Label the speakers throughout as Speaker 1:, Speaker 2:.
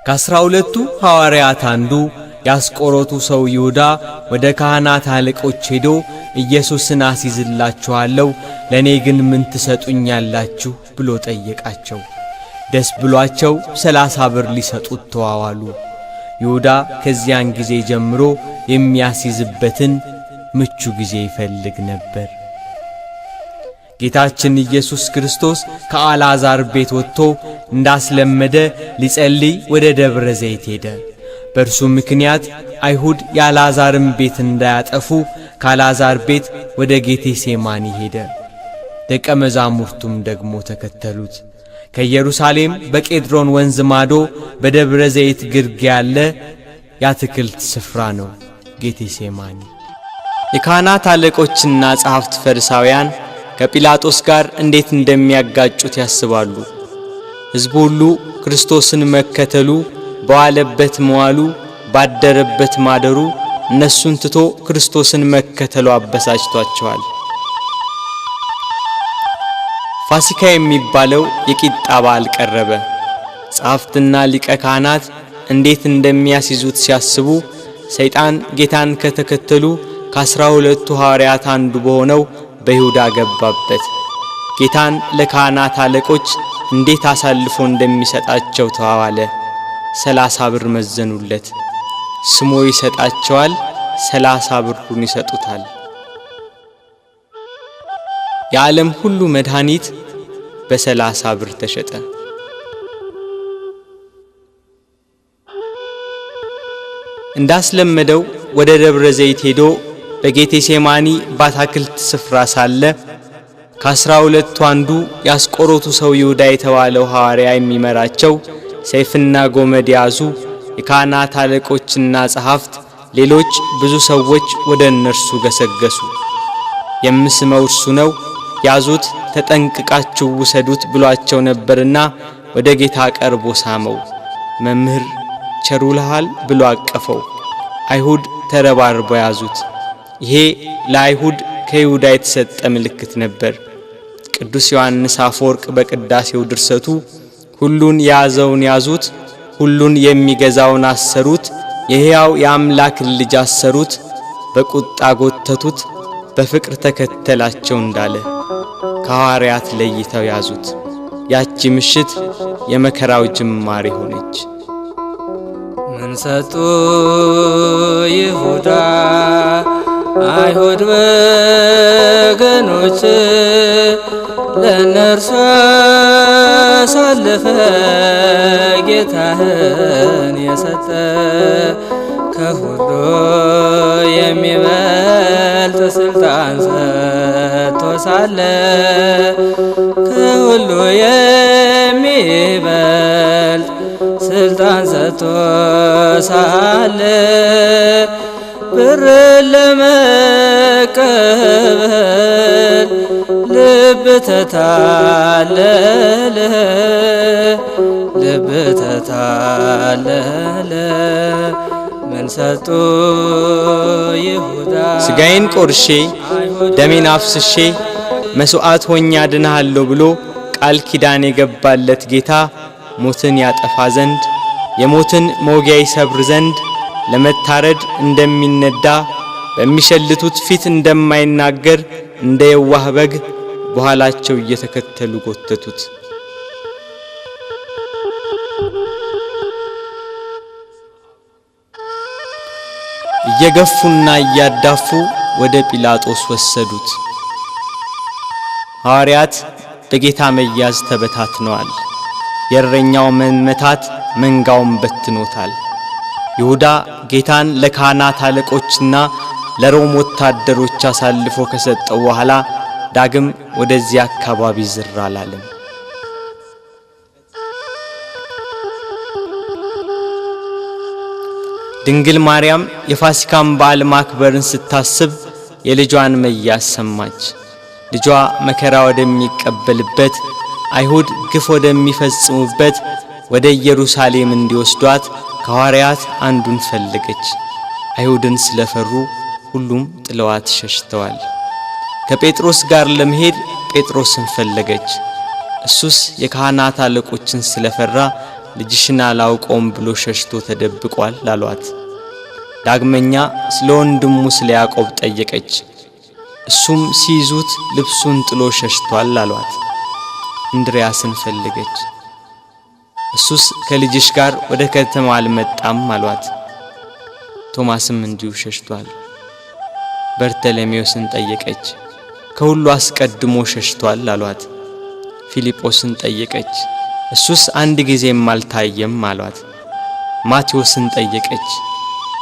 Speaker 1: ከ12ቱ ሐዋርያት አንዱ ያስቆሮቱ ሰው ይሁዳ ወደ ካህናት አለቆች ሄዶ ኢየሱስን አስይዝላችኋለሁ፣ ለኔ ግን ምን ትሰጡኛላችሁ ብሎ ጠየቃቸው። ደስ ብሏቸው 30 ብር ሊሰጡት ተዋዋሉ። ይሁዳ ከዚያን ጊዜ ጀምሮ የሚያስይዝበትን ምቹ ጊዜ ይፈልግ ነበር። ጌታችን ኢየሱስ ክርስቶስ ከአልዓዛር ቤት ወጥቶ እንዳስለመደ ሊጸልይ ወደ ደብረ ዘይት ሄደ። በእርሱ ምክንያት አይሁድ የአልዓዛርን ቤት እንዳያጠፉ ከአልዓዛር ቤት ወደ ጌቴሴማኒ ሄደ። ደቀ መዛሙርቱም ደግሞ ተከተሉት። ከኢየሩሳሌም በቄድሮን ወንዝ ማዶ በደብረ ዘይት ግርጌ ያለ የአትክልት ስፍራ ነው ጌቴሴማኒ። የካህናት አለቆችና ጸሐፍት ፈሪሳውያን ከጲላጦስ ጋር እንዴት እንደሚያጋጩት ያስባሉ። ሕዝቡ ሁሉ ክርስቶስን መከተሉ፣ በዋለበት መዋሉ፣ ባደረበት ማደሩ እነሱን ትቶ ክርስቶስን መከተሉ አበሳጭቷቸዋል። ፋሲካ የሚባለው የቂጣ በዓል ቀረበ። ጸሐፍትና ሊቀ ካህናት እንዴት እንደሚያስይዙት ሲያስቡ ሰይጣን ጌታን ከተከተሉ ከ12ቱ ሐዋርያት አንዱ በሆነው በይሁዳ ገባበት። ጌታን ለካህናት አለቆች እንዴት አሳልፎ እንደሚሰጣቸው ተዋዋለ። 30 ብር መዘኑለት። ስሞ ይሰጣቸዋል፣ 30 ብሩን ይሰጡታል። የዓለም ሁሉ መድኃኒት በ30 ብር ተሸጠ። እንዳስለመደው ወደ ደብረ ዘይት ሄዶ በጌቴሴማኒ በአትክልት ስፍራ ሳለ ከ12ቱ አንዱ ያስቆሮቱ ሰው ይሁዳ የተባለው ሐዋርያ የሚመራቸው ሰይፍና ጎመድ ያዙ የካህናት አለቆችና ጸሐፍት፣ ሌሎች ብዙ ሰዎች ወደ እነርሱ ገሰገሱ። የምስመው እርሱ ነው፣ ያዙት፣ ተጠንቅቃችሁ ውሰዱት ብሏቸው ነበርና ወደ ጌታ ቀርቦ ሳመው። መምህር ቸሩልሃል ብሎ አቀፈው። አይሁድ ተረባርበው ያዙት። ይሄ ለአይሁድ ከይሁዳ የተሰጠ ምልክት ነበር። ቅዱስ ዮሐንስ አፈወርቅ በቅዳሴው ድርሰቱ ሁሉን ያዘውን ያዙት፣ ሁሉን የሚገዛውን አሰሩት፣ የሕያው የአምላክን ልጅ አሰሩት፣ በቁጣ ጎተቱት፣ በፍቅር ተከተላቸው እንዳለ ከሐዋርያት ለይተው ያዙት። ያቺ ምሽት የመከራው ጅማሬ ሆነች።
Speaker 2: ምን ሰጡ ይሁዳ አይሁድ ወገኖች ለነርሱ አሳልፈ ጌታህን የሰጠ ከሁሉ የሚበልጥ ስልጣን ሰጥቶ ሳለ ከሁሉ የሚበልጥ ስልጣን ሰጥቶ ሳለ ብር ለመቀበል ልብ ተታለለ፣ ልብ ተታለለ። ምን ሰጡ ይሁዳ
Speaker 1: ሥጋዬን ቆርሼ ደሜን አፍስሼ መሥዋዕት ሆኜ አድንሃለሁ ብሎ ቃል ኪዳን የገባለት ጌታ ሞትን ያጠፋ ዘንድ የሞትን መውጊያ ይሰብር ዘንድ ለመታረድ እንደሚነዳ በሚሸልቱት ፊት እንደማይናገር እንደ የዋህ በግ በኋላቸው እየተከተሉ ጎተቱት። እየገፉና እያዳፉ ወደ ጲላጦስ ወሰዱት። ሐዋርያት በጌታ መያዝ ተበታትነዋል። የእረኛው መመታት መንጋውን በትኖታል። ይሁዳ ጌታን ለካህናት አለቆችና ለሮም ወታደሮች አሳልፎ ከሰጠው በኋላ ዳግም ወደዚህ አካባቢ ዝር አላለም። ድንግል ማርያም የፋሲካን በዓል ማክበርን ስታስብ የልጇን መያዝ ሰማች። ልጇ መከራ ወደሚቀበልበት አይሁድ ግፍ ወደሚፈጽሙበት ወደ ኢየሩሳሌም እንዲወስዷት ከሐዋርያት አንዱን ፈለገች። አይሁድን ስለፈሩ ሁሉም ጥለዋት ሸሽተዋል። ከጴጥሮስ ጋር ለመሄድ ጴጥሮስን ፈለገች። እሱስ የካህናት አለቆችን ስለፈራ ልጅሽን አላውቀውም ብሎ ሸሽቶ ተደብቋል አሏት። ዳግመኛ ስለ ወንድሙ ስለ ያዕቆብ ጠየቀች። እሱም ሲይዙት ልብሱን ጥሎ ሸሽቷል አሏት። እንድርያስን ፈለገች። እሱስ ከልጅሽ ጋር ወደ ከተማ አልመጣም አሏት። ቶማስም እንዲሁ ሸሽቷል። በርተሎሜዎስን ጠየቀች። ከሁሉ አስቀድሞ ሸሽቷል አሏት። ፊልጶስን ጠየቀች። እሱስ አንድ ጊዜም አልታየም አሏት። ማቴዎስን ጠየቀች።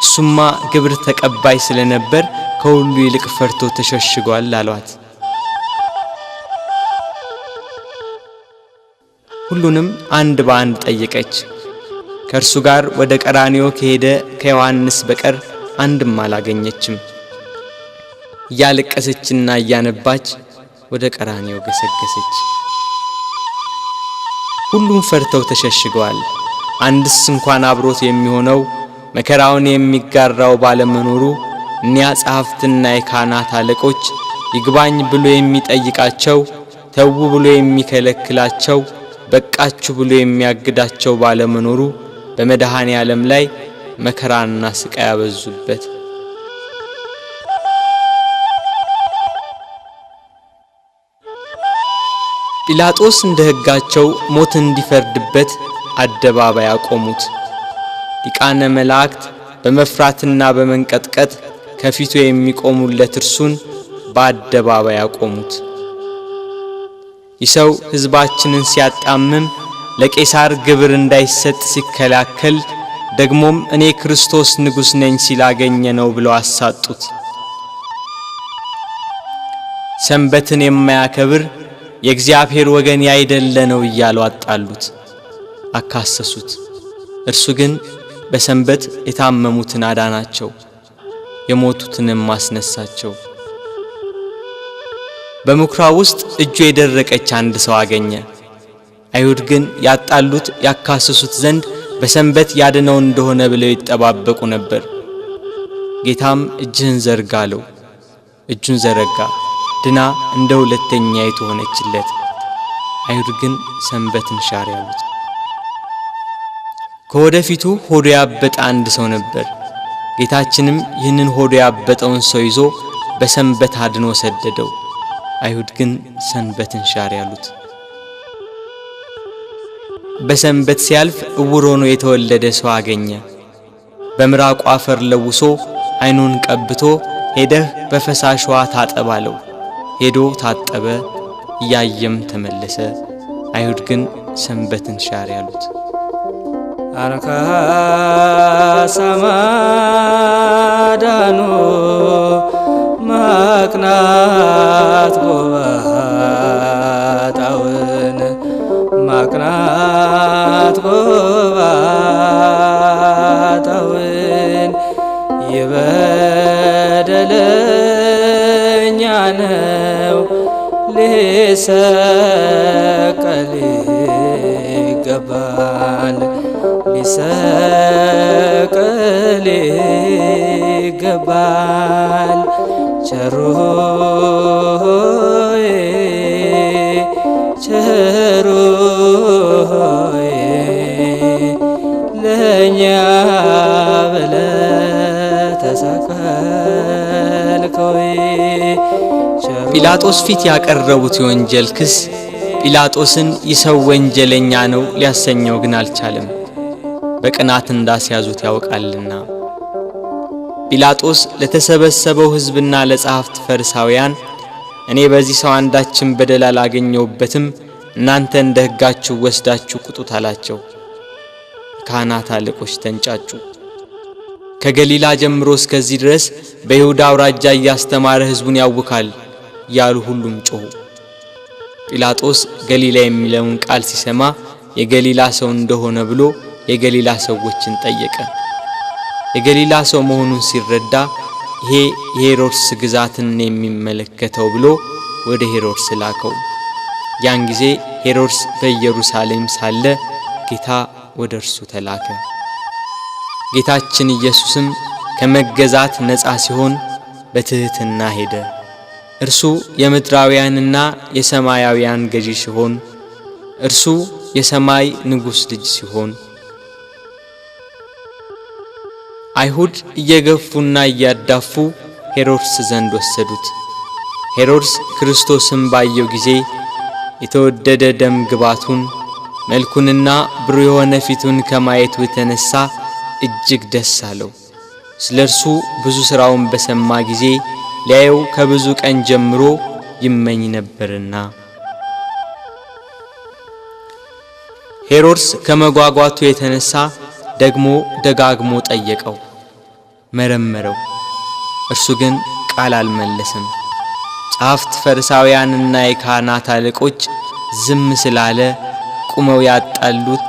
Speaker 1: እሱማ ግብር ተቀባይ ስለነበር ከሁሉ ይልቅ ፈርቶ ተሸሽጓል አሏት። ሁሉንም አንድ በአንድ ጠየቀች። ከእርሱ ጋር ወደ ቀራንዮ ከሄደ ከዮሐንስ በቀር አንድም አላገኘችም። እያለቀሰችና እያነባች ወደ ቀራንዮ ገሰገሰች። ሁሉም ፈርተው ተሸሽገዋል። አንድስ እንኳን አብሮት የሚሆነው መከራውን የሚጋራው ባለመኖሩ እኒያ ጸሐፍትና የካህናት አለቆች ይግባኝ ብሎ የሚጠይቃቸው፣ ተዉ ብሎ የሚከለክላቸው፣ በቃችሁ ብሎ የሚያግዳቸው ባለመኖሩ በመድኃኔ ዓለም ላይ መከራና ስቃይ ያበዙበት። ጲላጦስ እንደ ሕጋቸው ሞት እንዲፈርድበት አደባባይ አቆሙት። ሊቃነ መላእክት በመፍራትና በመንቀጥቀጥ ከፊቱ የሚቆሙለት እርሱን በአደባባይ አቆሙት። ይሰው ሕዝባችንን ሲያጣምም ለቄሳር ግብር እንዳይሰጥ ሲከላከል ደግሞም እኔ ክርስቶስ ንጉሥ ነኝ ሲላገኘ ነው ብለው አሳጡት። ሰንበትን የማያከብር የእግዚአብሔር ወገን ያይደለ ነው እያሉ አጣሉት፣ አካሰሱት። እርሱ ግን በሰንበት የታመሙትን አዳናቸው፣ የሞቱትንም አስነሳቸው። በምኵራብ ውስጥ እጁ የደረቀች አንድ ሰው አገኘ። አይሁድ ግን ያጣሉት ያካሰሱት ዘንድ በሰንበት ያድነው እንደሆነ ብለው ይጠባበቁ ነበር። ጌታም እጅህን ዘርጋ አለው። እጁን ዘረጋ፣ ድና እንደ ሁለተኛይቱ ሆነችለት። አይሁድ ግን ሰንበትን ሻር ያሉት። ከወደፊቱ ሆዱ ያበጠ አንድ ሰው ነበር። ጌታችንም ይህንን ሆዱ ያበጠውን ሰው ይዞ በሰንበት አድኖ ሰደደው። አይሁድ ግን ሰንበትን ሻር ያሉት። በሰንበት ሲያልፍ ዕውር ሆኖ የተወለደ ሰው አገኘ። በምራቁ አፈር ለውሶ አይኑን ቀብቶ ሄደህ በፈሳሽ ውሃ ታጠብ አለው። ሄዶ ታጠበ፣ እያየም ተመለሰ። አይሁድ ግን ሰንበትን ሻር ያሉት።
Speaker 2: አንካ ሰማዳኑ ማቅናት ጎባጣውን ማቅናት ጎባጣውን የበደለኛ ነው ሊሰቀል ይገባል ሊሰቀል ይገባል ቸሩ ሆይ ቸሩ ሆይ ለእኛ ብለህ ተሰቀልከው።
Speaker 1: ጲላጦስ ፊት ያቀረቡት የወንጀል ክስ ጲላጦስን ይሰው ወንጀለኛ ነው ሊያሰኘው ግን አልቻለም። በቅናት እንዳስያዙት ያውቃልና። ጲላጦስ ለተሰበሰበው ሕዝብና ለጸሐፍት ፈሪሳውያን እኔ በዚህ ሰው አንዳችን በደል አላገኘሁበትም፣ እናንተ እንደ ሕጋችሁ ወስዳችሁ ቁጡት አላቸው። ካህናት አለቆች ተንጫጩ። ከገሊላ ጀምሮ እስከዚህ ድረስ በይሁዳ አውራጃ እያስተማረ ሕዝቡን ያውካል ያሉ ሁሉም ጮኹ። ጲላጦስ ገሊላ የሚለውን ቃል ሲሰማ የገሊላ ሰው እንደሆነ ብሎ የገሊላ ሰዎችን ጠየቀ። የገሊላ ሰው መሆኑን ሲረዳ ይሄ የሄሮድስ ግዛትን የሚመለከተው ብሎ ወደ ሄሮድስ ላከው። ያን ጊዜ ሄሮድስ በኢየሩሳሌም ሳለ ጌታ ወደ እርሱ ተላከ። ጌታችን ኢየሱስም ከመገዛት ነፃ ሲሆን በትህትና ሄደ። እርሱ የምድራውያንና የሰማያውያን ገዢ ሲሆን እርሱ የሰማይ ንጉሥ ልጅ ሲሆን አይሁድ እየገፉና እያዳፉ ሄሮድስ ዘንድ ወሰዱት። ሄሮድስ ክርስቶስን ባየው ጊዜ የተወደደ ደም ግባቱን መልኩንና ብሩህ የሆነ ፊቱን ከማየቱ የተነሳ እጅግ ደስ አለው። ስለርሱ ብዙ ሥራውን በሰማ ጊዜ ሊያየው ከብዙ ቀን ጀምሮ ይመኝ ነበርና። ሄሮድስ ከመጓጓቱ የተነሳ ደግሞ ደጋግሞ ጠየቀው፣ መረመረው። እርሱ ግን ቃል አልመለሰም። ጸሐፍት ፈሪሳውያንና የካህናት አለቆች ዝም ስላለ ቁመው ያጣሉት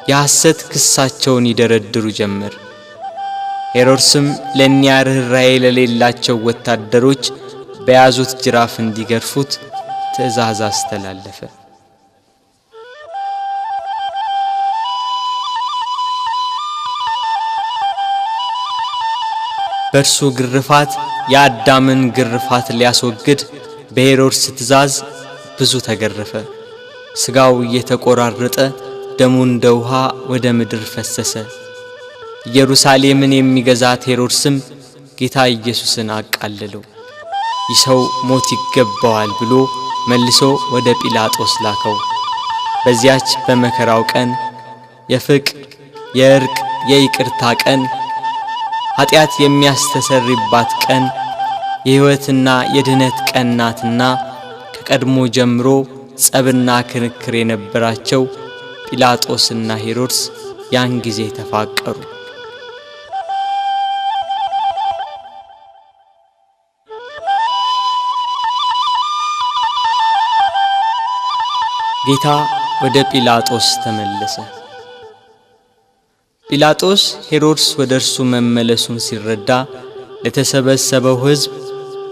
Speaker 1: የሐሰት ክሳቸውን ይደረድሩ ጀመር። ሄሮድስም ለእኒያ ርኅራኄ ለሌላቸው ወታደሮች በያዙት ጅራፍ እንዲገርፉት ትእዛዝ አስተላለፈ። በእርሱ ግርፋት የአዳምን ግርፋት ሊያስወግድ በሄሮድስ ትእዛዝ ብዙ ተገረፈ። ሥጋው እየተቆራረጠ ደሙ እንደ ውሃ ወደ ምድር ፈሰሰ። ኢየሩሳሌምን የሚገዛት ሄሮድስም ጌታ ኢየሱስን አቃለለው። ይህ ሰው ሞት ይገባዋል ብሎ መልሶ ወደ ጲላጦስ ላከው። በዚያች በመከራው ቀን የፍቅር የእርቅ የይቅርታ ቀን ኃጢአት የሚያስተሰርይባት ቀን የሕይወትና የድነት ቀን ናትና ከቀድሞ ጀምሮ ጸብና ክርክር የነበራቸው ጲላጦስና ሄሮድስ ያን ጊዜ ተፋቀሩ። ጌታ ወደ ጲላጦስ ተመለሰ። ጲላጦስ ሄሮድስ ወደ እርሱ መመለሱን ሲረዳ ለተሰበሰበው ሕዝብ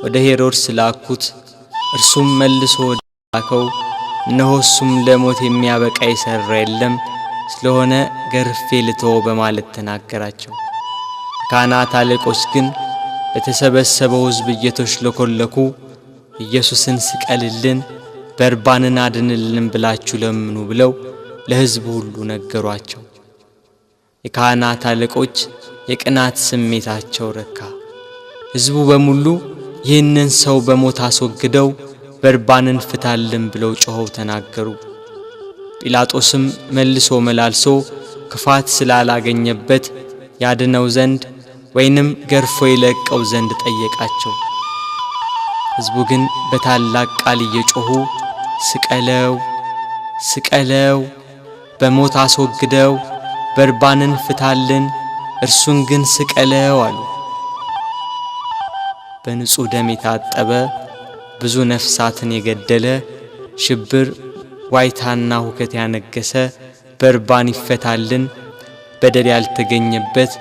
Speaker 1: ወደ ሄሮድስ ላኩት። እርሱም መልሶ ወደ ላከው እነሆ እሱም ለሞት የሚያበቃ የሠራ የለም፣ ስለሆነ ገርፌ ልተወው በማለት ተናገራቸው። ካህናት አለቆች ግን በተሰበሰበው ሕዝብ እየተሽለኮለኩ ኢየሱስን ስቀልልን፣ በርባንን አድንልን ብላችሁ ለምኑ ብለው ለሕዝቡ ሁሉ ነገሯቸው። የካህናት አለቆች የቅናት ስሜታቸው ረካ። ሕዝቡ በሙሉ ይህንን ሰው በሞት አስወግደው በርባንን ፍታልን ብለው ጮኸው ተናገሩ። ጲላጦስም መልሶ መላልሶ ክፋት ስላላገኘበት ያድነው ዘንድ ወይንም ገርፎ ይለቀው ዘንድ ጠየቃቸው። ሕዝቡ ግን በታላቅ ቃል እየጮኹ ስቀለው፣ ስቀለው፣ በሞት አስወግደው፣ በርባንን ፍታልን፣ እርሱን ግን ስቀለው አሉ። በንጹሕ ደም የታጠበ ብዙ ነፍሳትን የገደለ ሽብር ዋይታና ሁከት ያነገሰ በርባን ይፈታልን፣ በደል ያልተገኘበት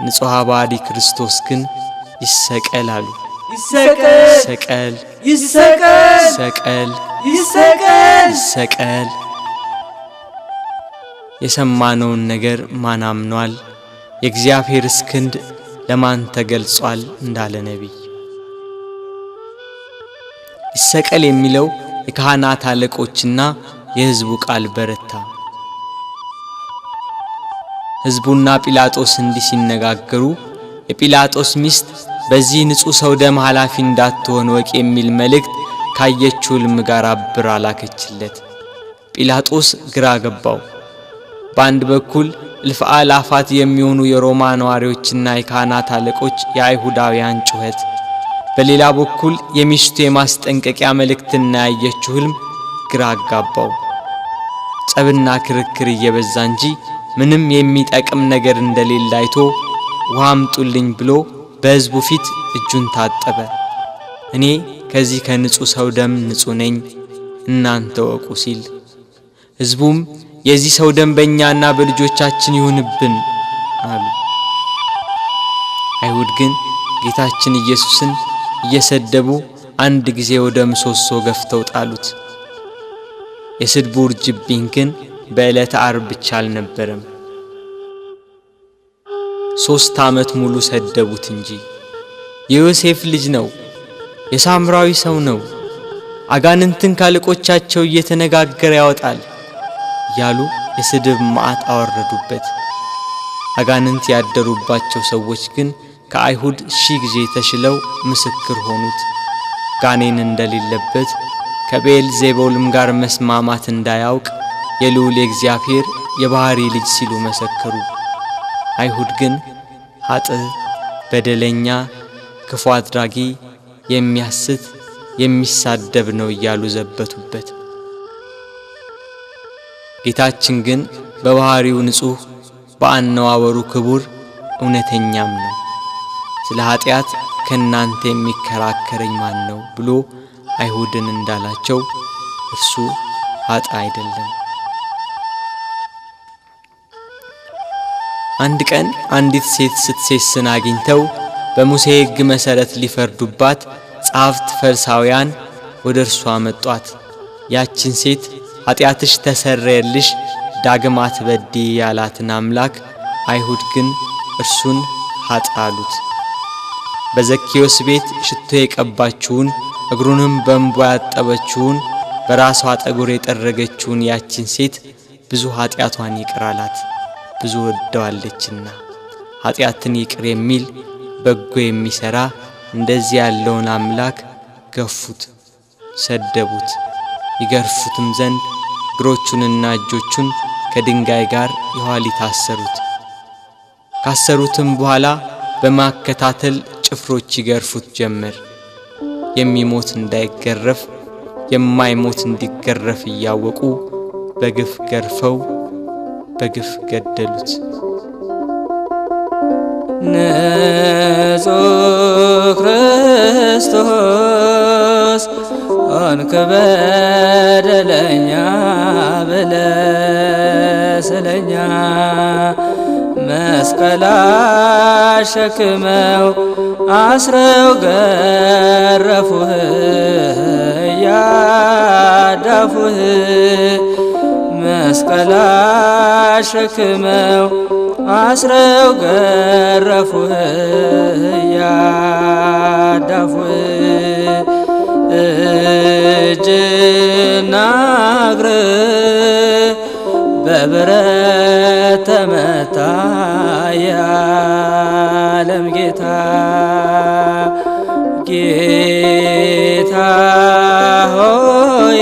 Speaker 1: ንጹሕ ባዲ ክርስቶስ ግን ይሰቀል አሉ። ይሰቀል፣ ይሰቀል፣ ይሰቀል፣ ይሰቀል፣ ይሰቀል። የሰማነውን ነገር ማን አምኗል? የእግዚአብሔርስ ክንድ ለማን ተገልጿል? እንዳለ ነቢይ። ይሰቀል የሚለው የካህናት አለቆችና የሕዝቡ ቃል በረታ። ሕዝቡና ጲላጦስ እንዲህ ሲነጋገሩ የጲላጦስ ሚስት በዚህ ንጹሕ ሰው ደም ኃላፊ እንዳትሆን ወቅ የሚል መልእክት ካየችው ሕልም ጋር አብራ ላከችለት። ጲላጦስ ግራ ገባው። በአንድ በኩል እልፍ አእላፋት የሚሆኑ የሮማ ነዋሪዎችና የካህናት አለቆች የአይሁዳውያን ጩኸት፣ በሌላ በኩል የሚስቱ የማስጠንቀቂያ መልእክትና ያየችው ሕልም ግራ አጋባው። ጸብና ክርክር እየበዛ እንጂ ምንም የሚጠቅም ነገር እንደሌለ አይቶ ውሃ አምጡልኝ ብሎ በሕዝቡ ፊት እጁን ታጠበ። እኔ ከዚህ ከንጹሕ ሰው ደም ንጹሕ ነኝ፣ እናንተ ወቁ ሲል፣ ሕዝቡም የዚህ ሰው ደም በእኛና በልጆቻችን ይሁንብን አሉ። አይሁድ ግን ጌታችን ኢየሱስን እየሰደቡ አንድ ጊዜ ወደ ምሰሶ ገፍተው ጣሉት። የስድቡ ውርጅብኝ ግን በዕለተ ዓርብ ብቻ አልነበረም፣ 3 ዓመት ሙሉ ሰደቡት እንጂ። የዮሴፍ ልጅ ነው፣ የሳምራዊ ሰው ነው፣ አጋንንትን ካለቆቻቸው እየተነጋገረ ያወጣል እያሉ የስድብ መዓት አወረዱበት። አጋንንት ያደሩባቸው ሰዎች ግን ከአይሁድ 1000 ጊዜ ተሽለው ምስክር ሆኑት። ጋኔን እንደሌለበት ከቤል ዜቡልም ጋር መስማማት እንዳያውቅ የልዑል እግዚአብሔር የባህሪ ልጅ ሲሉ መሰከሩ። አይሁድ ግን ኃጥእ፣ በደለኛ፣ ክፉ አድራጊ፣ የሚያስት፣ የሚሳደብ ነው እያሉ ዘበቱበት። ጌታችን ግን በባህሪው ንጹሕ፣ በአነዋወሩ ክቡር፣ እውነተኛም ነው። ስለ ኃጢአት ከናንተ የሚከራከረኝ ማን ነው ብሎ አይሁድን እንዳላቸው እርሱ ኃጥእ አይደለም። አንድ ቀን አንዲት ሴት ስትሴስን አግኝተው በሙሴ ሕግ መሠረት ሊፈርዱባት ጸሐፍት ፈሪሳውያን ወደ እርሷ መጧት። ያችን ሴት ኃጢአትሽ ተሰረየልሽ፣ ዳግም አትበድዪ ያላትን አምላክ አይሁድ ግን እርሱን ኃጥእ አሉት። በዘኬዎስ ቤት ሽቶ የቀባችውን እግሩንም በእንባ ያጠበችውን በራሷ ጠጉር የጠረገችውን ያችን ሴት ብዙ ኃጢአቷን ይቅር አላት፣ ብዙ ወደዋለችና። ኃጢአትን ይቅር የሚል በጎ የሚሠራ እንደዚህ ያለውን አምላክ ገፉት፣ ሰደቡት። ይገርፉትም ዘንድ እግሮቹንና እጆቹን ከድንጋይ ጋር የኋሊት አሰሩት። ካሰሩትም በኋላ በማከታተል ጭፍሮች ይገርፉት ጀመር። የሚሞት እንዳይገረፍ የማይሞት እንዲገረፍ እያወቁ በግፍ ገርፈው በግፍ ገደሉት።
Speaker 2: ንጹሕ ክርስቶስ ሆንክ በደለኛ ብለህ ስለኛ መስቀል አሸክመው አስረው ገረፉህ እያዳፉህ መስቀል አሸክመው አስረው ገረፉህ እያዳፉህ እጅና እግርህ በብረት ተመታ የዓለም ጌታ ጌታ ሆይ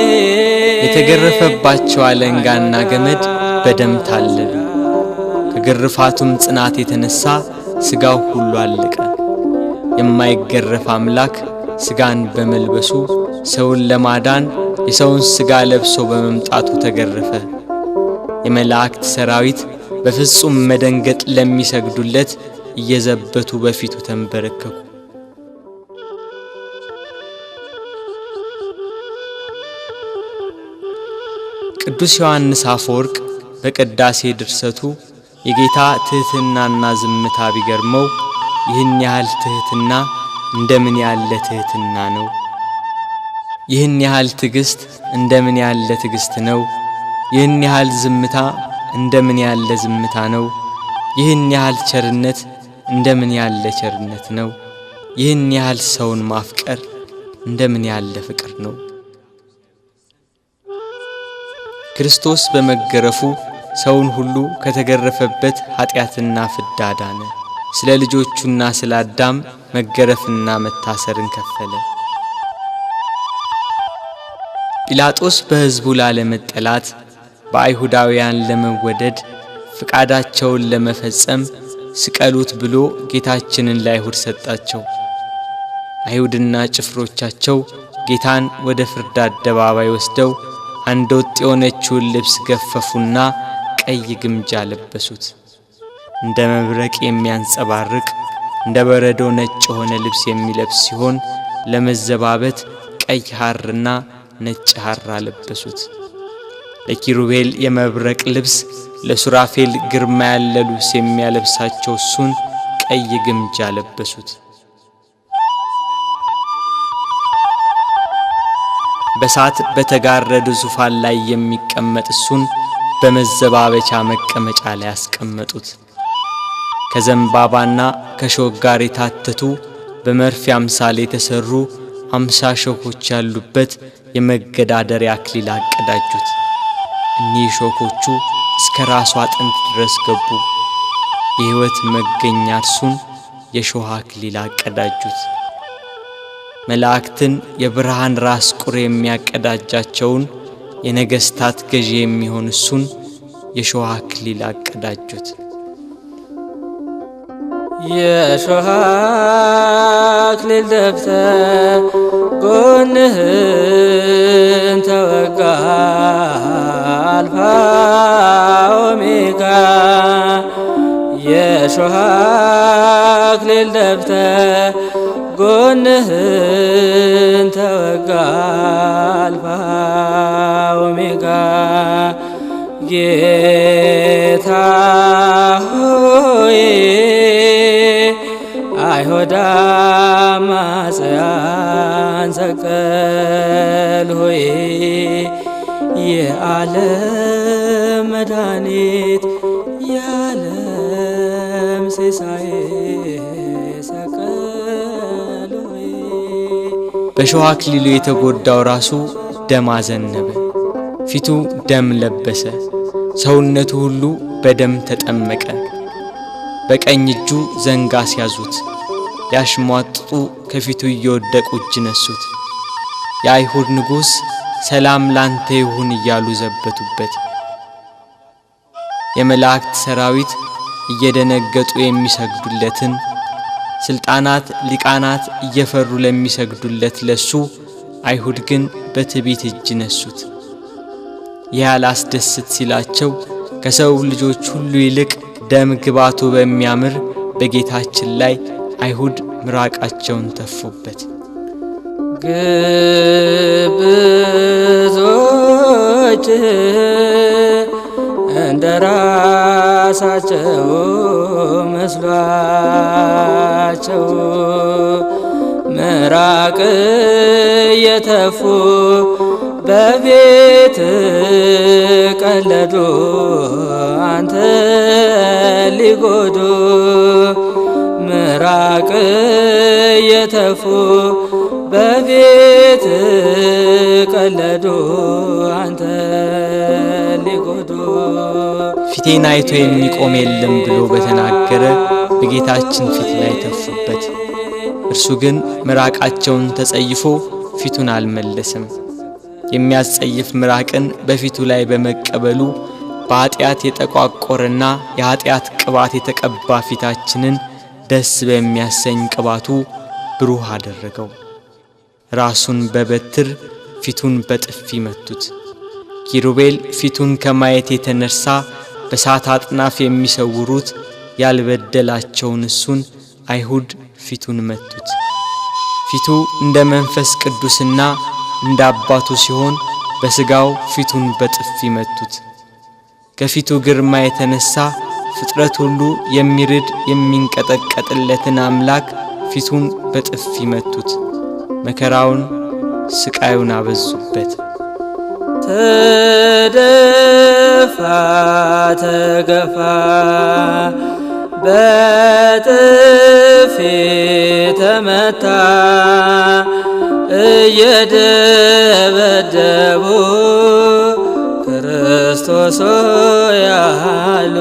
Speaker 1: የተገረፈባቸው አለንጋና ገመድ በደም ታለሉ። ከግርፋቱም ጽናት የተነሳ ሥጋው ሁሉ አለቀ። የማይገረፍ አምላክ ሥጋን በመልበሱ ሰውን ለማዳን የሰውን ሥጋ ለብሶ በመምጣቱ ተገረፈ። የመላእክት ሰራዊት በፍጹም መደንገጥ ለሚሰግዱለት እየዘበቱ በፊቱ ተንበረከኩ። ቅዱስ ዮሐንስ አፈወርቅ በቅዳሴ ድርሰቱ የጌታ ትሕትናና ዝምታ ቢገርመው ይህን ያህል ትሕትና እንደምን ያለ ትሕትና ነው! ይህን ያህል ትዕግስት እንደምን ያለ ትዕግስት ነው! ይህን ያህል ዝምታ እንደምን ያለ ዝምታ ነው! ይህን ያህል ቸርነት እንደምን ያለ ቸርነት ነው! ይህን ያህል ሰውን ማፍቀር እንደምን ያለ ፍቅር ነው! ክርስቶስ በመገረፉ ሰውን ሁሉ ከተገረፈበት ኃጢአትና ፍዳ ዳነ። ስለ ልጆቹና ስለ አዳም መገረፍና መታሰርን ከፈለ። ጲላጦስ በሕዝቡ ላለመጠላት በአይሁዳውያን ለመወደድ ፍቃዳቸውን ለመፈጸም ስቀሉት ብሎ ጌታችንን ለአይሁድ ሰጣቸው። አይሁድና ጭፍሮቻቸው ጌታን ወደ ፍርድ አደባባይ ወስደው አንድ ወጥ የሆነችውን ልብስ ገፈፉና ቀይ ግምጃ ለበሱት። እንደ መብረቅ የሚያንጸባርቅ እንደ በረዶ ነጭ የሆነ ልብስ የሚለብስ ሲሆን ለመዘባበት ቀይ ሐርና ነጭ ሐር አለበሱት። ለኪሩቤል የመብረቅ ልብስ፣ ለሱራፌል ግርማ ያለ ልብስ የሚያለብሳቸው እሱን ቀይ ግምጃ ለበሱት። በሳት በተጋረደ ዙፋን ላይ የሚቀመጥ እሱን በመዘባበቻ መቀመጫ ላይ ያስቀመጡት። ከዘንባባና ከሾህ ጋር የታተቱ በመርፌ አምሳል የተሰሩ 50 ሾሆች ያሉበት የመገዳደሪያ አክሊል አቀዳጁት። እኒህ ሾኮቹ እስከ ራሱ አጥንት ድረስ ገቡ። የሕይወት መገኛ እርሱን የሾህ አክሊል አቀዳጁት። መላእክትን የብርሃን ራስ ቁር የሚያቀዳጃቸውን የነገሥታት ገዢ የሚሆን እሱን የሾህ አክሊል አቀዳጁት።
Speaker 2: የሾህ አክሊል ደፍተህ ጎንህን ተወጋ አልፋ ኦሜጋ። የሾህ አክሊል ደፍተህ ጎንህን ተወጋ አልፋ ኦሜጋ። ጌታ ሆይ አይሁድ አማጽያን ሰቀል ሆይ የዓለም መድኃኒት የዓለም ሲሳይ ሰቀል ሆይ።
Speaker 1: በሾህ አክሊሉ የተጎዳው ራሱ ደም አዘነበ፣ ፊቱ ደም ለበሰ፣ ሰውነቱ ሁሉ በደም ተጠመቀ። በቀኝ እጁ ዘንግ አስያዙት፣ ሊያሽሟጥጡ ከፊቱ እየወደቁ እጅ ነሱት። የአይሁድ ንጉሥ ሰላም ላንተ ይሁን እያሉ ዘበቱበት። የመላእክት ሰራዊት እየደነገጡ የሚሰግዱለትን፣ ስልጣናት ሊቃናት እየፈሩ ለሚሰግዱለት ለሱ አይሁድ ግን በትዕቢት እጅ ነሱት። ያላስደስት ሲላቸው ከሰው ልጆች ሁሉ ይልቅ ደም ግባቱ በሚያምር በጌታችን ላይ አይሁድ ምራቃቸውን ተፉበት።
Speaker 2: ግብዞች እንደራሳቸው መስሏቸው ምራቅ የተፉ በቤት ቀለዱ አንተ ሊጎዱ። ምራቅ የተፉ በቤት ቀለዱ አንተ ሊጎዱ።
Speaker 1: ፊቴን አይቶ የሚቆም የለም ብሎ በተናገረ በጌታችን ፊት ላይ ተፉበት። እርሱ ግን ምራቃቸውን ተጸይፎ ፊቱን አልመለሰም። የሚያስጸይፍ ምራቅን በፊቱ ላይ በመቀበሉ በኃጢአት የተቋቆረና የኃጢአት ቅባት የተቀባ ፊታችንን ደስ በሚያሰኝ ቅባቱ ብሩህ አደረገው። ራሱን በበትር ፊቱን በጥፊ መቱት። ኪሩቤል ፊቱን ከማየት የተነሳ በሳት አጥናፍ የሚሰውሩት ያልበደላቸውን እሱን አይሁድ ፊቱን መቱት። ፊቱ እንደ መንፈስ ቅዱስና እንደ አባቱ ሲሆን በሥጋው ፊቱን በጥፊ መቱት። ከፊቱ ግርማ የተነሳ ፍጥረት ሁሉ የሚርድ የሚንቀጠቀጥለትን አምላክ ፊቱን በጥፊ መቱት። መከራውን ስቃዩን አበዙበት።
Speaker 2: ተደፋ ተገፋ በጥፊ ተመታ እየደበደቡ ክርስቶስ ያሉ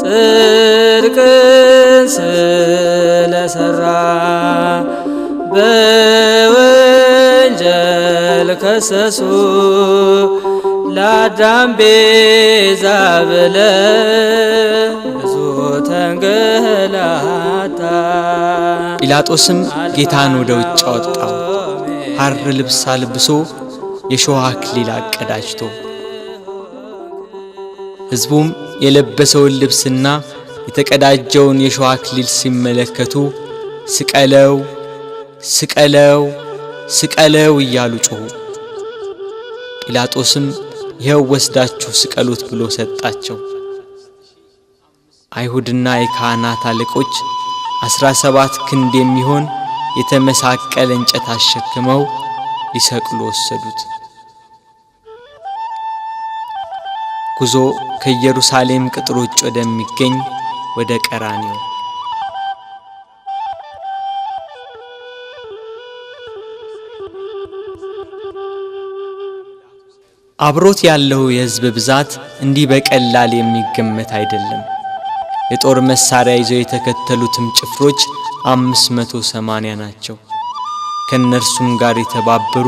Speaker 2: ጽድቅን ስለሰራ በወንጀል ከሰሱ ለአዳም ቤዛ ብለ ብዙ ተንገላታ።
Speaker 1: ጲላጦስም ጌታን ወደ ውጭ አወጣው፣ ሐር ልብስ አልብሶ የሾህ አክሊል አቀዳጅቶ። ሕዝቡም የለበሰውን ልብስና የተቀዳጀውን የሾህ አክሊል ሲመለከቱ ስቀለው ስቀለው ስቀለው እያሉ ጮኹ። ጲላጦስም ይኸው ወስዳችሁ ስቀሉት ብሎ ሰጣቸው። አይሁድና የካህናት አለቆች 17 ክንድ የሚሆን የተመሳቀለ እንጨት አሸክመው ሊሰቅሉ ወሰዱት። ጉዞ ከኢየሩሳሌም ቅጥር ውጭ ወደሚገኝ ወደ ቀራንዮ። አብሮት ያለው የሕዝብ ብዛት እንዲህ በቀላል የሚገመት አይደለም። የጦር መሳሪያ ይዘው የተከተሉትም ጭፍሮች 580 ናቸው። ከነርሱም ጋር የተባበሩ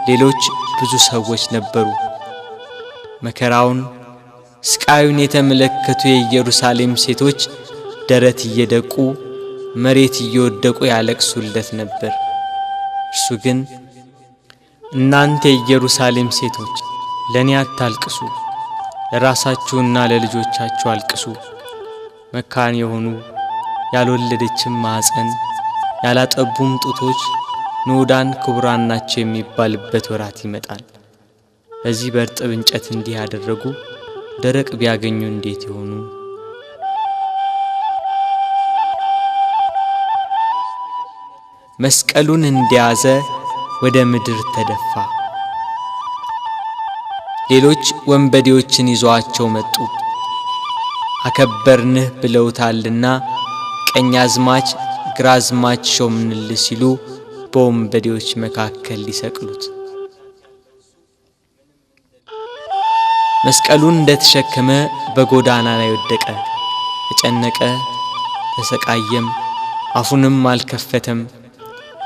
Speaker 1: ሌሎች ብዙ ሰዎች ነበሩ። መከራውን ስቃዩን የተመለከቱ የኢየሩሳሌም ሴቶች ደረት እየደቁ መሬት እየወደቁ ያለቅሱለት ነበር። እርሱ ግን እናንተ የኢየሩሳሌም ሴቶች ለኔ አታልቅሱ፣ ለራሳችሁና ለልጆቻችሁ አልቅሱ። መካን የሆኑ ያልወለደችም ማኅፀን ያላጠቡም ጡቶች ንዑዳን ክቡራን ናቸው የሚባልበት ወራት ይመጣል። በዚህ በእርጥብ እንጨት እንዲህ ያደረጉ ደረቅ ቢያገኙ እንዴት ይሆኑ? መስቀሉን እንደያዘ ወደ ምድር ተደፋ። ሌሎች ወንበዴዎችን ይዘዋቸው መጡ። አከበርንህ ብለውታልና ቀኛዝማች ግራዝማች ሾምንልህ ሲሉ በወንበዴዎች መካከል ሊሰቅሉት። መስቀሉን እንደተሸከመ በጎዳና ላይ ወደቀ፣ ተጨነቀ፣ ተሰቃየም፣ አፉንም አልከፈተም።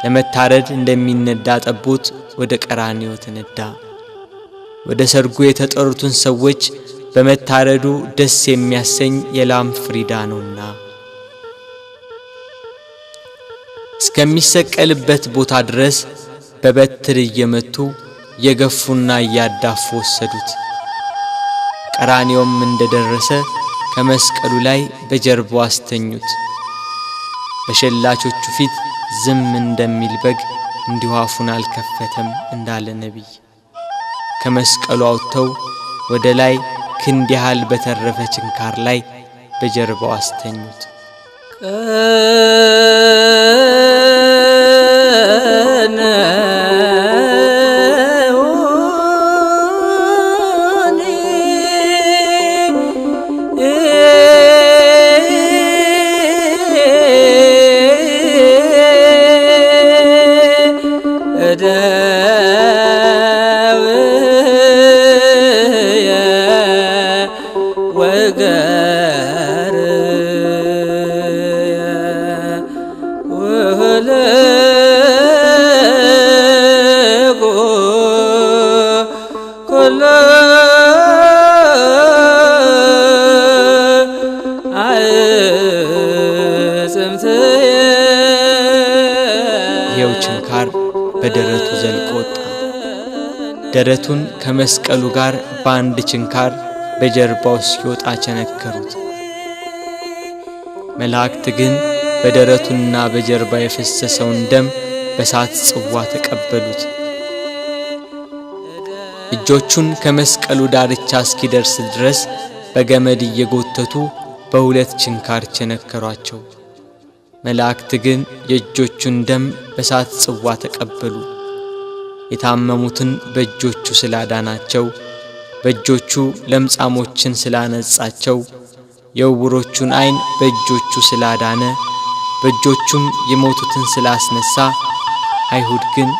Speaker 1: ለመታረድ እንደሚነዳ ጠቦት ወደ ቀራንዮ ተነዳ። ወደ ሰርጉ የተጠሩትን ሰዎች በመታረዱ ደስ የሚያሰኝ የላም ፍሪዳ ነውና እስከሚሰቀልበት ቦታ ድረስ በበትር እየመቱ እየገፉና እያዳፉ ወሰዱት። ቀራንዮም እንደደረሰ ከመስቀሉ ላይ በጀርባው አስተኙት። በሸላቾቹ ፊት ዝም እንደሚል በግ እንዲሁ አፉን አልከፈተም እንዳለ ነቢይ ከመስቀሉ አውጥተው ወደ ላይ ክንድ ያህል በተረፈ ችንካር ላይ በጀርባው አስተኙት። ይኸው ችንካር በደረቱ ዘልቆ ወጣ። ደረቱን ከመስቀሉ ጋር በአንድ ችንካር በጀርባው ሲወጣ ቸነከሩት። መላእክት ግን በደረቱና በጀርባ የፈሰሰውን ደም በሳት ጽዋ ተቀበሉት። እጆቹን ከመስቀሉ ዳርቻ እስኪደርስ ድረስ በገመድ እየጎተቱ በሁለት ችንካር ቸነከሯቸው። መላእክት ግን የእጆቹን ደም በሳት ጽዋ ተቀበሉ። የታመሙትን በእጆቹ ስላዳናቸው፣ በእጆቹ ለምጻሞችን ስላነጻቸው፣ የዕውሮቹን ዓይን በእጆቹ ስላዳነ፣ በእጆቹም የሞቱትን ስላስነሳ፣ አይሁድ ግን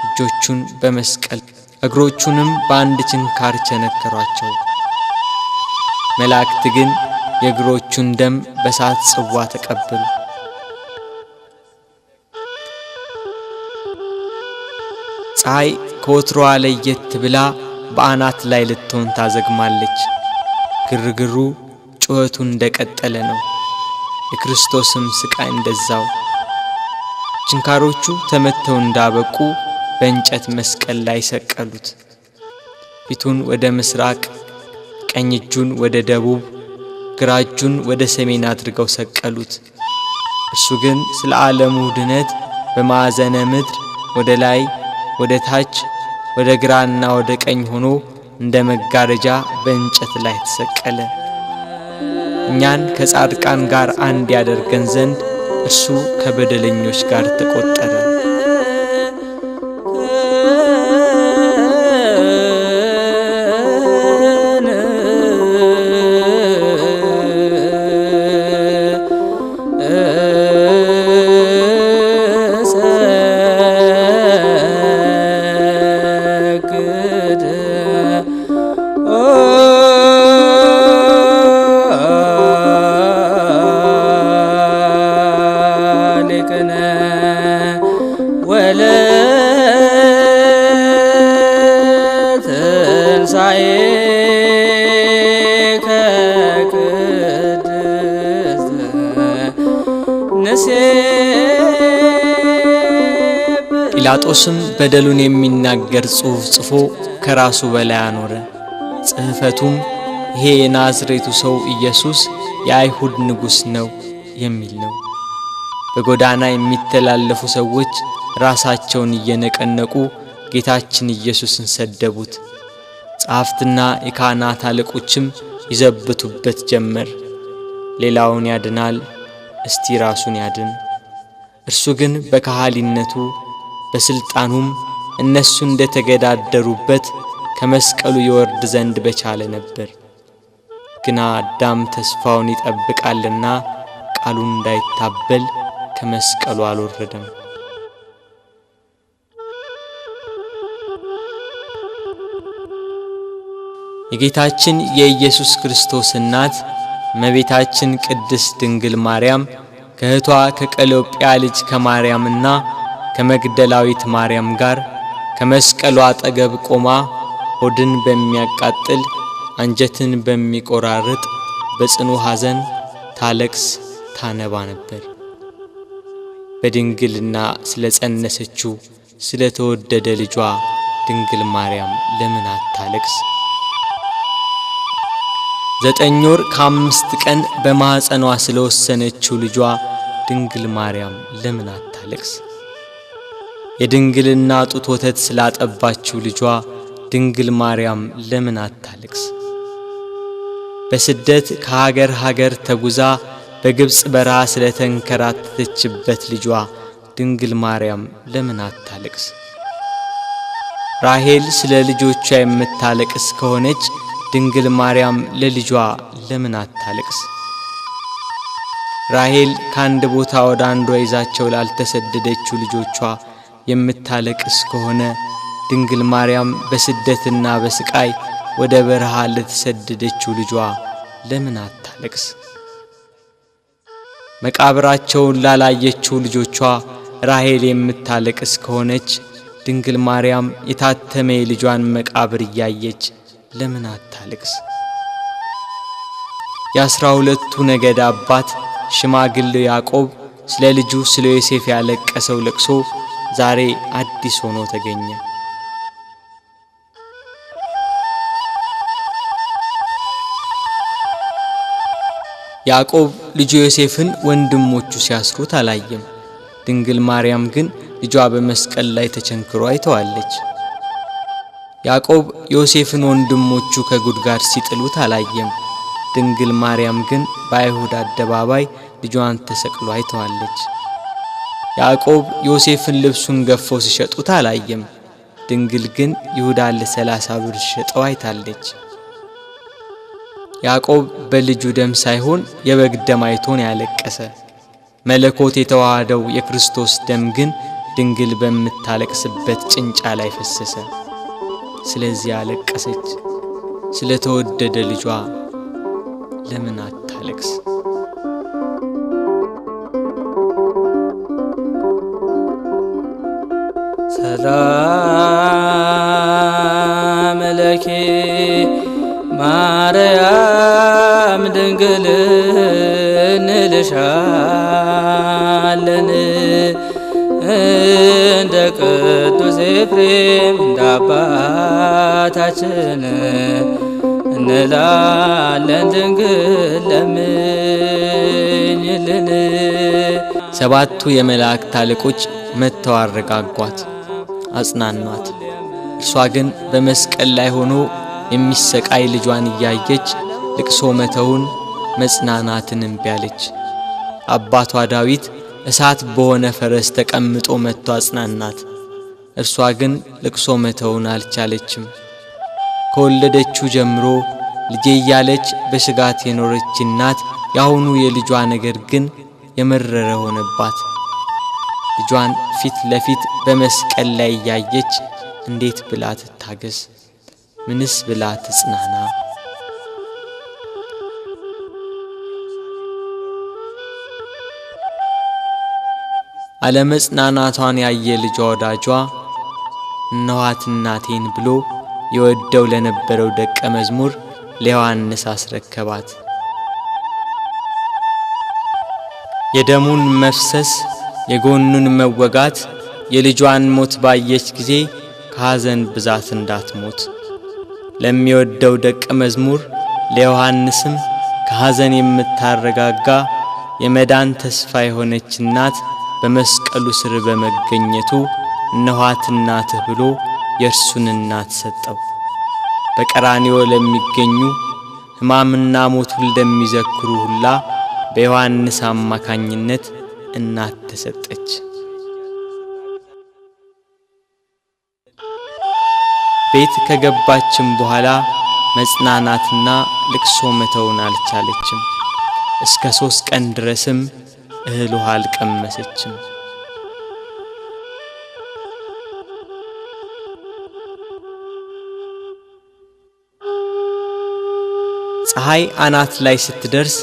Speaker 1: እጆቹን በመስቀል እግሮቹንም በአንድ ችንካር ቸነከሯቸው። መላእክት ግን የእግሮቹን ደም በሳት ጽዋ ተቀበሉ። ፀሐይ ከወትሮዋ ለየት ብላ በአናት ላይ ልትሆን ታዘግማለች። ግርግሩ ጩኸቱ እንደቀጠለ ነው። የክርስቶስም ስቃይ እንደዛው። ችንካሮቹ ተመተው እንዳበቁ በእንጨት መስቀል ላይ ሰቀሉት። ፊቱን ወደ ምስራቅ፣ ቀኝ እጁን ወደ ደቡብ፣ ግራ እጁን ወደ ሰሜን አድርገው ሰቀሉት። እርሱ ግን ስለ ዓለሙ ድነት በማዕዘነ ምድር ወደ ላይ ወደ ታች ወደ ግራና ወደ ቀኝ ሆኖ እንደ መጋረጃ በእንጨት ላይ ተሰቀለ። እኛን ከጻድቃን ጋር አንድ ያደርገን ዘንድ እርሱ ከበደለኞች ጋር ተቆጠረ። ጲላጦስም በደሉን የሚናገር ጽሑፍ ጽፎ ከራሱ በላይ አኖረ። ጽሕፈቱም ይሄ የናዝሬቱ ሰው ኢየሱስ የአይሁድ ንጉሥ ነው የሚል ነው። በጎዳና የሚተላለፉ ሰዎች ራሳቸውን እየነቀነቁ ጌታችን ኢየሱስን ሰደቡት። ጸሐፍትና የካህናት አለቆችም ይዘብቱበት ጀመር። ሌላውን ያድናል፣ እስቲ ራሱን ያድን። እርሱ ግን በካህሊነቱ በስልጣኑም እነሱ እንደተገዳደሩበት ከመስቀሉ ይወርድ ዘንድ በቻለ ነበር። ግና አዳም ተስፋውን ይጠብቃልና ቃሉን እንዳይታበል ከመስቀሉ አልወረደም። የጌታችን የኢየሱስ ክርስቶስ እናት እመቤታችን ቅድስት ድንግል ማርያም ከእህቷ ከቀሎጵያ ልጅ ከማርያምና ከመግደላዊት ማርያም ጋር ከመስቀሉ አጠገብ ቆማ ሆድን በሚያቃጥል አንጀትን በሚቆራርጥ በጽኑ ሐዘን ታለቅስ ታነባ ነበር። በድንግልና ስለጸነሰችው ስለተወደደ ልጇ ድንግል ማርያም ለምን አታለቅስ? 9 ወር ከ5 ቀን በማኅፀኗ ስለወሰነችው ልጇ ድንግል ማርያም ለምን አታለቅስ? የድንግልና ጡት ወተት ስላጠባችው ልጇ ድንግል ማርያም ለምን አታለቅስ? በስደት ከሀገር ሀገር ተጉዛ በግብጽ በረሃ ስለተንከራተተችበት ልጇ ድንግል ማርያም ለምን አታለቅስ? ራሔል ስለ ልጆቿ የምታለቅስ ከሆነች ድንግል ማርያም ለልጇ ለምን አታለቅስ? ራሔል ከአንድ ቦታ ወደ አንዷ ይዛቸው ላልተሰደደችው ልጆቿ የምታለቅስ ከሆነ ድንግል ማርያም በስደትና በስቃይ ወደ በረሃ ለተሰደደችው ልጇ ለምን አታለቅስ? መቃብራቸውን ላላየችው ልጆቿ ራሔል የምታለቅስ ከሆነች ድንግል ማርያም የታተመ የልጇን መቃብር እያየች ለምን አታለቅስ? የ12ቱ ነገድ አባት ሽማግሌው ያዕቆብ ስለ ልጁ ስለ ዮሴፍ ያለቀሰው ለቅሶ ዛሬ አዲስ ሆኖ ተገኘ። ያዕቆብ ልጁ ዮሴፍን ወንድሞቹ ሲያስሩት አላየም። ድንግል ማርያም ግን ልጇ በመስቀል ላይ ተቸንክሮ አይተዋለች። ያዕቆብ ዮሴፍን ወንድሞቹ ከጉድጓድ ሲጥሉት አላየም። ድንግል ማርያም ግን በአይሁድ አደባባይ ልጇን ተሰቅሎ አይተዋለች። ያዕቆብ ዮሴፍን ልብሱን ገፈው ሲሸጡት አላየም። ድንግል ግን ይሁዳን ለ30 ብር ሸጠው አይታለች። ያዕቆብ በልጁ ደም ሳይሆን የበግ ደም አይቶን ያለቀሰ። መለኮት የተዋሃደው የክርስቶስ ደም ግን ድንግል በምታለቅስበት ጭንጫ ላይ ፈሰሰ። ስለዚህ አለቀሰች። ስለተወደደ ልጇ ለምን አታለቅስ?
Speaker 2: ሰላም ለኪ ማርያም ድንግል እንልሻለን እንደ ቅዱስ ኤፍሬም እንደ አባታችን እንላለን ድንግል ለምኝልን።
Speaker 1: 7ቱ የመላእክት አለቆች መጥተው አረጋጓት፣ አጽናኗት። እርሷ ግን በመስቀል ላይ ሆኖ የሚሰቃይ ልጇን እያየች ልቅሶ መተውን መጽናናትን እምቢ አለች። አባቷ ዳዊት እሳት በሆነ ፈረስ ተቀምጦ መጥቶ አጽናናት። እርሷ ግን ልቅሶ መተውን አልቻለችም። ከወለደችው ጀምሮ ልጄ እያለች በስጋት የኖረች እናት ያሁኑ የልጇ ነገር ግን የመረረ ሆነባት። ልጇን ፊት ለፊት በመስቀል ላይ እያየች እንዴት ብላ ትታገስ? ምንስ ብላ ትጽናና? አለመጽናናቷን ያየ ልጇ ወዳጇ እነኋት እናቴን ብሎ የወደው ለነበረው ደቀ መዝሙር ለዮሐንስ አስረከባት። የደሙን መፍሰስ የጎኑን መወጋት የልጇን ሞት ባየች ጊዜ ከሐዘን ብዛት እንዳትሞት ለሚወደው ደቀ መዝሙር ለዮሐንስም ከሐዘን የምታረጋጋ የመዳን ተስፋ የሆነች እናት በመስቀሉ ስር በመገኘቱ እነኋት እናትህ ብሎ የእርሱን እናት ሰጠው። በቀራንዮ ለሚገኙ ሕማምና ሞቱን ለሚዘክሩ ሁላ በዮሐንስ አማካኝነት እናት ተሰጠች። ቤት ከገባችም በኋላ መጽናናትና ልቅሶ መተውን አልቻለችም። እስከ 3 ቀን ድረስም እህል ውሃ አልቀመሰችም። ፀሐይ አናት ላይ ስትደርስ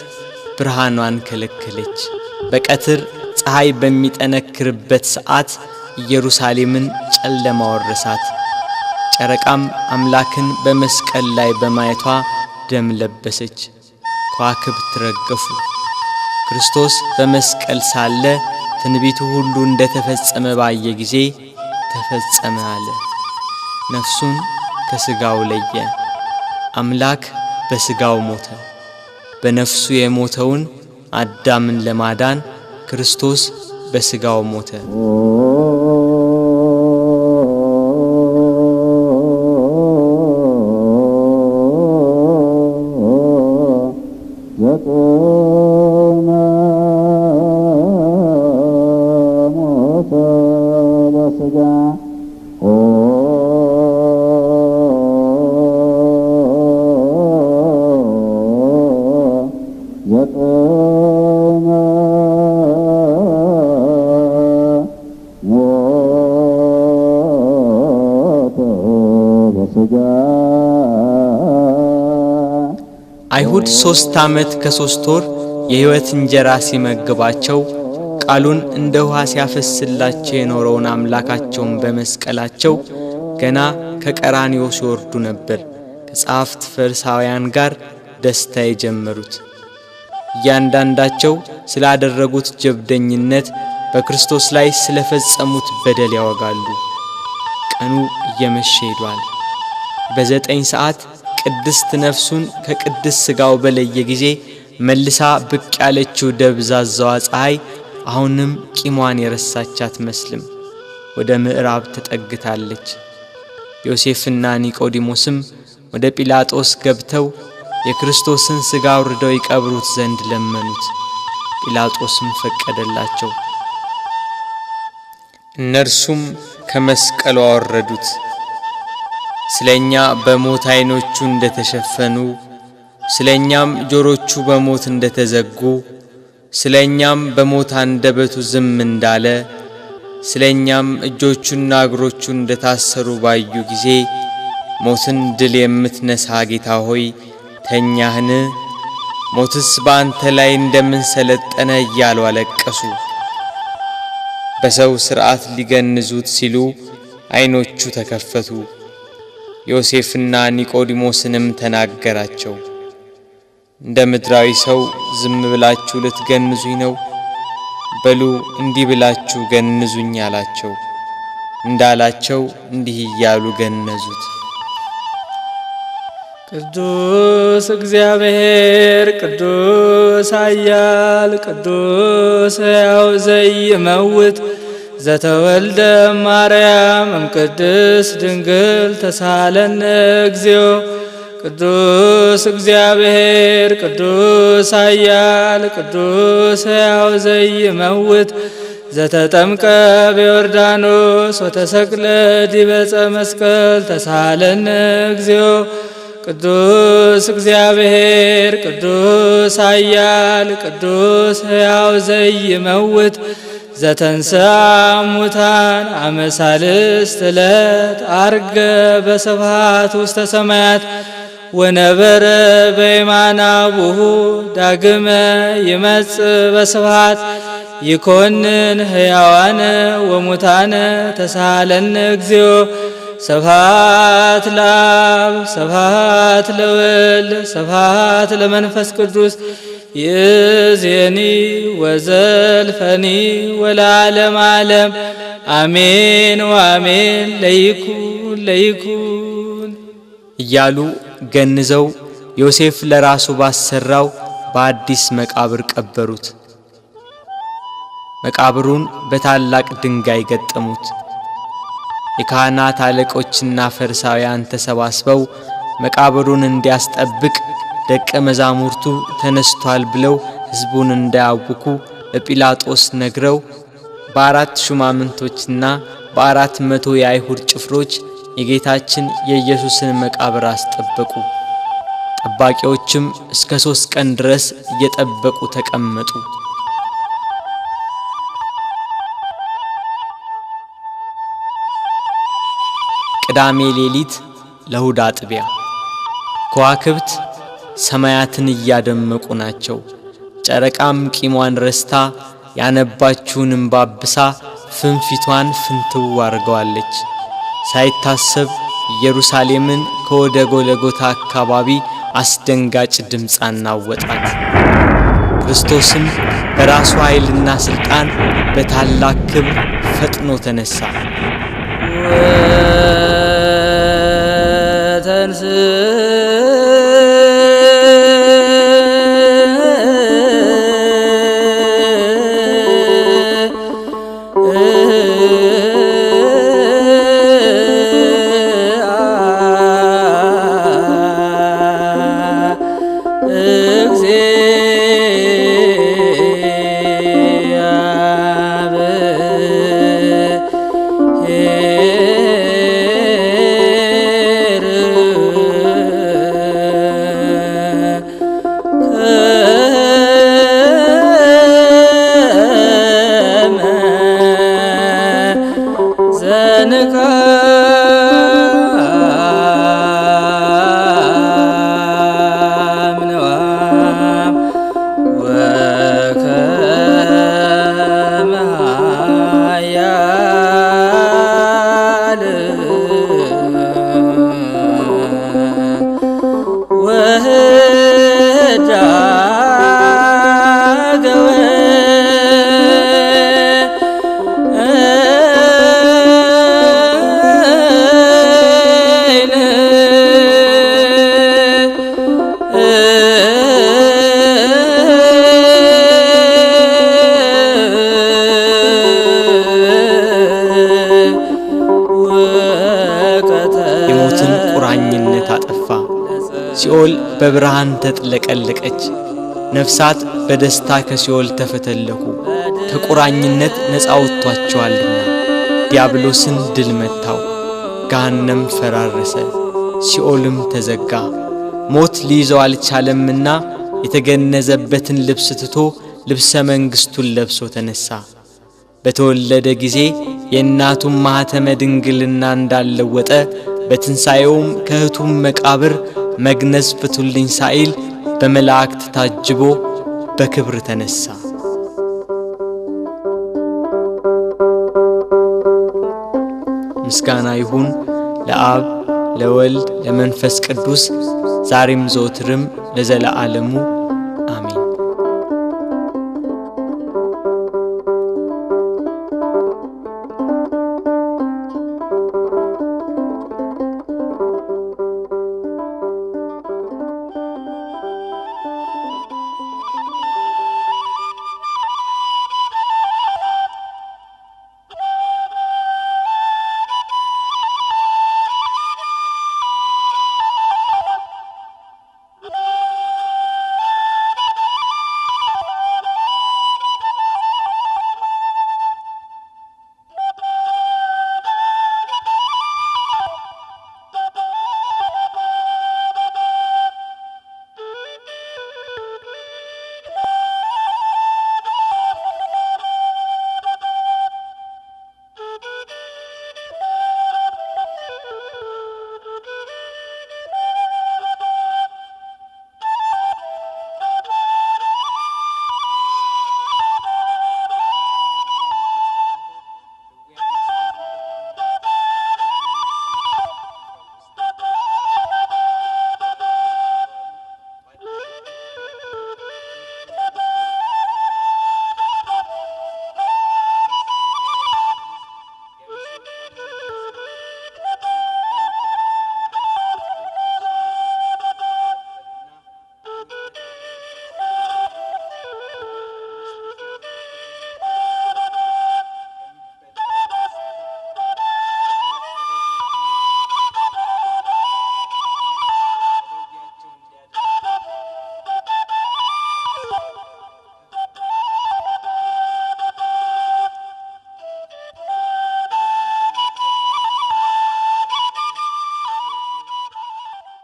Speaker 1: ብርሃኗን ከለከለች። በቀትር ፀሐይ በሚጠነክርበት ሰዓት ኢየሩሳሌምን ጨለማ ወረሳት። ጨረቃም አምላክን በመስቀል ላይ በማየቷ ደም ለበሰች። ከዋክብት ረገፉ። ክርስቶስ በመስቀል ሳለ ትንቢቱ ሁሉ እንደተፈጸመ ባየ ጊዜ ተፈጸመ አለ። ነፍሱን ከሥጋው ለየ። አምላክ በሥጋው ሞተ። በነፍሱ የሞተውን አዳምን ለማዳን ክርስቶስ በሥጋው ሞተ። አይሁድ 3 ዓመት ከ3 ወር የሕይወት እንጀራ ሲመግባቸው ቃሉን እንደ ውሃ ሲያፈስላቸው የኖረውን አምላካቸውን በመስቀላቸው ገና ከቀራንዮ ሲወርዱ ነበር ከጸሐፍት ፈሪሳውያን ጋር ደስታ የጀመሩት። እያንዳንዳቸው ስላደረጉት ጀብደኝነት በክርስቶስ ላይ ስለፈጸሙት በደል ያወጋሉ። ቀኑ እየመሸ ሄዷል። በ9 ሰዓት ቅድስት ነፍሱን ከቅድስ ሥጋው በለየ ጊዜ መልሳ ብቅ ያለችው ደብዛዛዋ ፀሐይ አሁንም ቂሟን የረሳች አትመስልም። ወደ ምዕራብ ተጠግታለች። ዮሴፍና ኒቆዲሞስም ወደ ጲላጦስ ገብተው የክርስቶስን ሥጋ አውርደው ይቀብሩት ዘንድ ለመኑት። ጲላጦስም ፈቀደላቸው። እነርሱም ከመስቀሉ አወረዱት። ስለኛ በሞት ዓይኖቹ እንደተሸፈኑ ስለኛም ጆሮቹ በሞት እንደተዘጉ ስለኛም በሞት አንደበቱ ዝም እንዳለ ስለኛም እጆቹና እግሮቹ እንደታሰሩ ባዩ ጊዜ ሞትን ድል የምትነሳ ጌታ ሆይ ተኛህን? ሞትስ በአንተ ላይ እንደምን ሰለጠነ እያሉ አለቀሱ። በሰው ሥርዓት ሊገንዙት ሲሉ ዓይኖቹ ተከፈቱ። ዮሴፍና ኒቆዲሞስንም ተናገራቸው። እንደ ምድራዊ ሰው ዝም ብላችሁ ልትገንዙኝ ነው? በሉ እንዲህ ብላችሁ ገንዙኝ አላቸው። እንዳላቸው እንዲህ እያሉ ገነዙት።
Speaker 2: ቅዱስ እግዚአብሔር ቅዱስ ኃያል ቅዱስ ሕያው ዘይመውት ዘተወልደ ማርያም እምቅድስት ድንግል ተሳለነ እግዚኦ። ቅዱስ እግዚአብሔር ቅዱስ ኃያል ቅዱስ ሕያው ዘይመውት ዘተጠምቀ በዮርዳኖስ ወተሰቅለ ዲበ ዕፀ መስቀል ተሳለነ እግዚኦ። ቅዱስ እግዚአብሔር ቅዱስ ኃያል ቅዱስ ሕያው ዘይመውት ዘተንሥአ እሙታን አመ ሣልስት ዕለት ዐርገ በስብሐት ውስተ ሰማያት ወነበረ በየማነ አቡሁ ዳግመ ይመጽእ በስብሐት ይኰንን ሕያዋነ ወሙታነ ተሳሃለነ እግዚኦ። ስብሐት ለአብ ስብሐት ለወልድ ስብሐት ለመንፈስ ቅዱስ ይእዜኒ ወዘልፈኒ ወለዓለመ ዓለም አሜን ወአሜን ለይኩን ለይኩን
Speaker 1: እያሉ ገንዘው ዮሴፍ ለራሱ ባሰራው በአዲስ መቃብር ቀበሩት። መቃብሩን በታላቅ ድንጋይ ገጠሙት። የካህናት አለቆችና ፈሪሳውያን ተሰባስበው መቃብሩን እንዲያስጠብቅ ደቀ መዛሙርቱ ተነስቷል ብለው ሕዝቡን እንዳያውኩ ለጲላጦስ ነግረው በ4 ሹማምንቶችና በ400 የአይሁድ ጭፍሮች የጌታችን የኢየሱስን መቃብር አስጠበቁ። ጠባቂዎችም እስከ 3 ቀን ድረስ እየጠበቁ ተቀመጡ። ቅዳሜ ሌሊት ለእሁድ አጥቢያ ከዋክብት ሰማያትን እያደመቁ ናቸው። ጨረቃም ቂሟን ረስታ ያነባችውን እንባ አብሳ ፍንፊቷን ፍንትው አርገዋለች። ሳይታሰብ ኢየሩሳሌምን ከወደ ጎለጎታ አካባቢ አስደንጋጭ ድምፅ አናወጣት። ክርስቶስም በራሱ ኃይልና ሥልጣን በታላቅ ክብር ፈጥኖ ተነሳ። የሞትን ቁራኝነት አጠፋ። ሲኦል በብርሃን ተጥለቀለቀች። ነፍሳት በደስታ ከሲኦል ተፈተለኩ። ከቁራኝነት ነፃ ወጥቷቸዋልና። ዲያብሎስን ድል መታው። ገሃነም ፈራረሰ፣ ሲኦልም ተዘጋ። ሞት ሊይዘው አልቻለምና የተገነዘበትን ልብስ ትቶ ልብሰ መንግሥቱን ለብሶ ተነሳ። በተወለደ ጊዜ የእናቱን ማኅተመ ድንግልና እንዳለወጠ በትንሣኤውም ከእህቱም መቃብር መግነዝ ፍቱልኝ ሳይል በመላእክት ታጅቦ በክብር ተነሳ። ምስጋና ይሁን ለአብ ለወልድ ለመንፈስ ቅዱስ ዛሬም ዘወትርም ለዘለዓለሙ